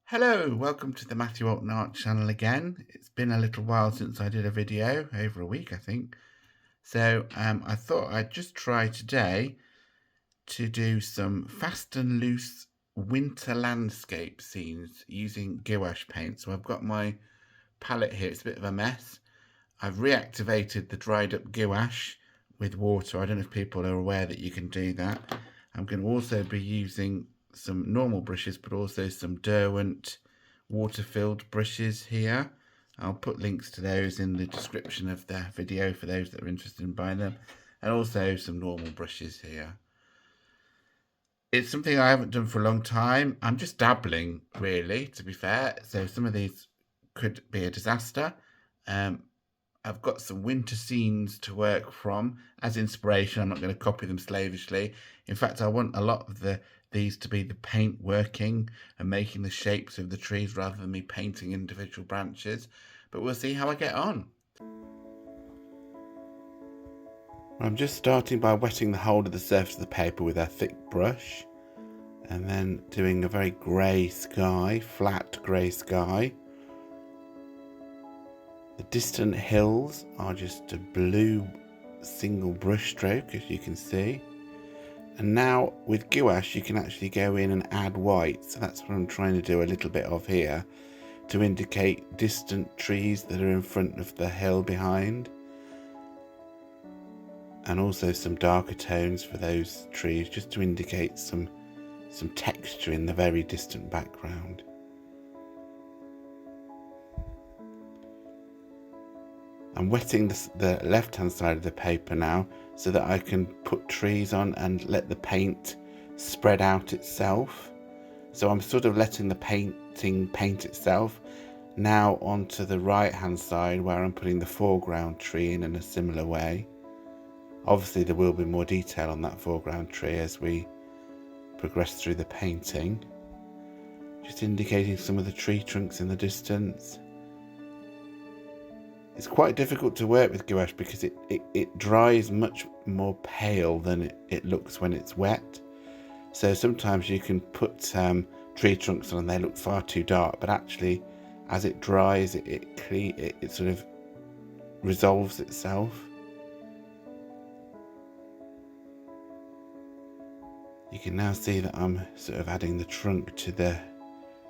Hello, welcome to the Matthew Allton Art channel again. It's been a little while since I did a video, over a week I think. So I thought I'd just try today to do some fast and loose winter landscape scenes using gouache paint. So I've got my palette here, it's a bit of a mess. I've reactivated the dried up gouache with water. I don't know if people are aware that you can do that. I'm going to also be using some normal brushes, but also some Derwent water-filled brushes here. I'll put links to those in the description of the video for those that are interested in buying them, and also some normal brushes here. It's something I haven't done for a long time. I'm just dabbling, really, to be fair, so some of these could be a disaster. I've got some winter scenes to work from as inspiration. I'm not going to copy them slavishly. In fact, I want a lot of these to be the paint working and making the shapes of the trees rather than me painting individual branches. But we'll see how I get on. I'm just starting by wetting the whole of the surface of the paper with a thick brush, and then doing a very grey sky, flat grey sky. The distant hills are just a blue single brush stroke, as you can see. And now with gouache you can actually go in and add white, so that's what I'm trying to do a little bit of here, to indicate distant trees that are in front of the hill behind, and also some darker tones for those trees, just to indicate some texture in the very distant background. I'm wetting the left-hand side of the paper now so that I can put trees on and let the paint spread out itself. So I'm sort of letting the painting paint itself. Now onto the right-hand side where I'm putting the foreground tree in a similar way. Obviously there will be more detail on that foreground tree as we progress through the painting. Just indicating some of the tree trunks in the distance. It's quite difficult to work with gouache because it dries much more pale than it looks when it's wet. So sometimes you can put tree trunks on and they look far too dark, but actually as it dries it sort of resolves itself. You can now see that I'm sort of adding the trunk to the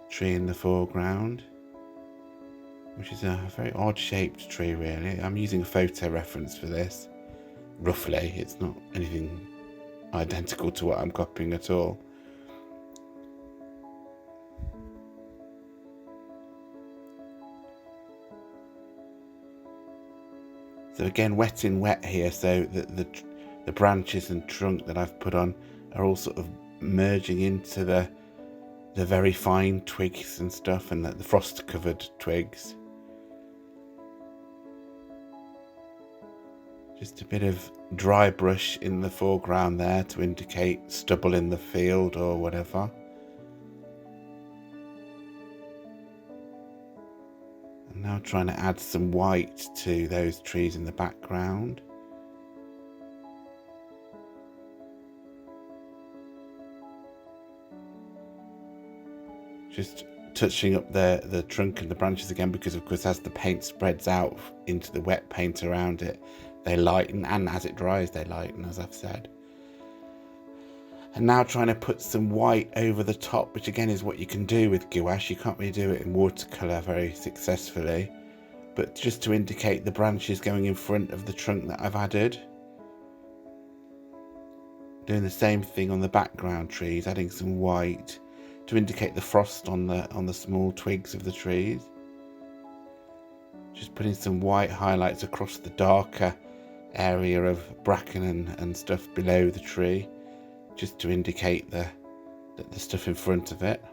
tree in the foreground, which is a very odd shaped tree really. I'm using a photo reference for this, roughly. It's not anything identical to what I'm copying at all. So again, wet in wet here, so that the branches and trunk that I've put on are all sort of merging into the very fine twigs and stuff, and the frost covered twigs. Just a bit of dry brush in the foreground there to indicate stubble in the field or whatever. I'm now trying to add some white to those trees in the background. Just touching up the trunk and the branches again, because of course as the paint spreads out into the wet paint around it, they lighten, and as it dries they lighten, as I've said. And now trying to put some white over the top, which again is what you can do with gouache. You can't really do it in watercolour very successfully, but just to indicate the branches going in front of the trunk that I've added. Doing the same thing on the background trees, adding some white to indicate the frost on the small twigs of the trees. Just putting some white highlights across the darker area of bracken and stuff below the tree, just to indicate the stuff in front of it.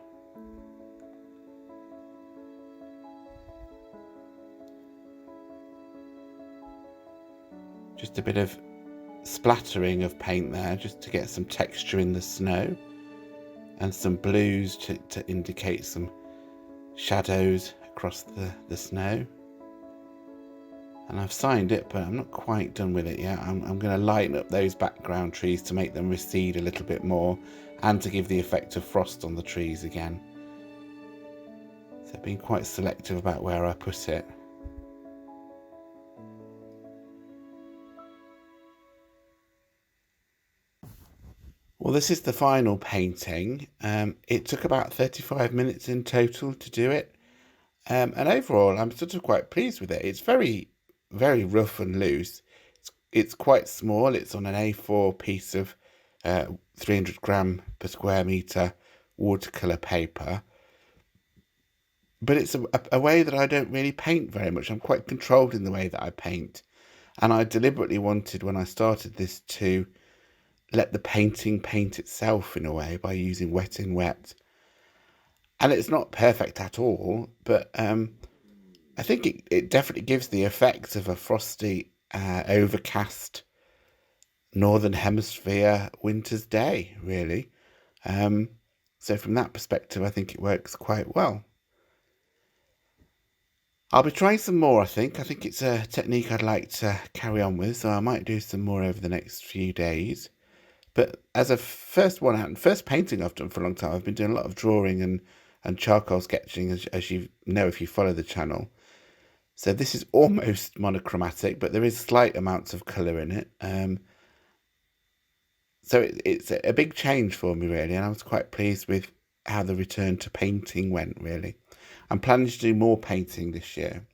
Just a bit of splattering of paint there, just to get some texture in the snow, and some blues to indicate some shadows across the snow. And I've signed it, but I'm not quite done with it yet. I'm going to lighten up those background trees to make them recede a little bit more, and to give the effect of frost on the trees again. So being quite selective about where I put it. Well, this is the final painting. It took about 35 minutes in total to do it. And overall, I'm sort of quite pleased with it. It's very, very rough and loose. It's quite small. It's on an A4 piece of 300 gram per square meter watercolor paper. But it's a way that I don't really paint very much. I'm quite controlled in the way that I paint. And I deliberately wanted, when I started this, to let the painting paint itself in a way by using wet in wet. And it's not perfect at all, but I think it definitely gives the effect of a frosty, overcast Northern Hemisphere winter's day, really. So from that perspective, I think it works quite well. I'll be trying some more, I think. I think it's a technique I'd like to carry on with, so I might do some more over the next few days. But as a first one out, and first painting I've done for a long time, I've been doing a lot of drawing and charcoal sketching, as you know if you follow the channel. So this is almost monochromatic, but there is slight amounts of colour in it. So it's a big change for me, really, and I was quite pleased with how the return to painting went, really. I'm planning to do more painting this year.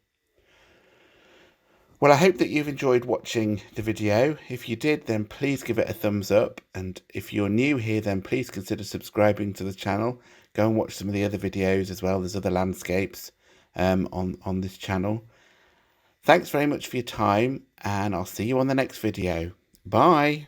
Well, I hope that you've enjoyed watching the video. If you did, then please give it a thumbs up. And if you're new here, then please consider subscribing to the channel. Go and watch some of the other videos as well. There's other landscapes on this channel. Thanks very much for your time, and I'll see you on the next video. Bye.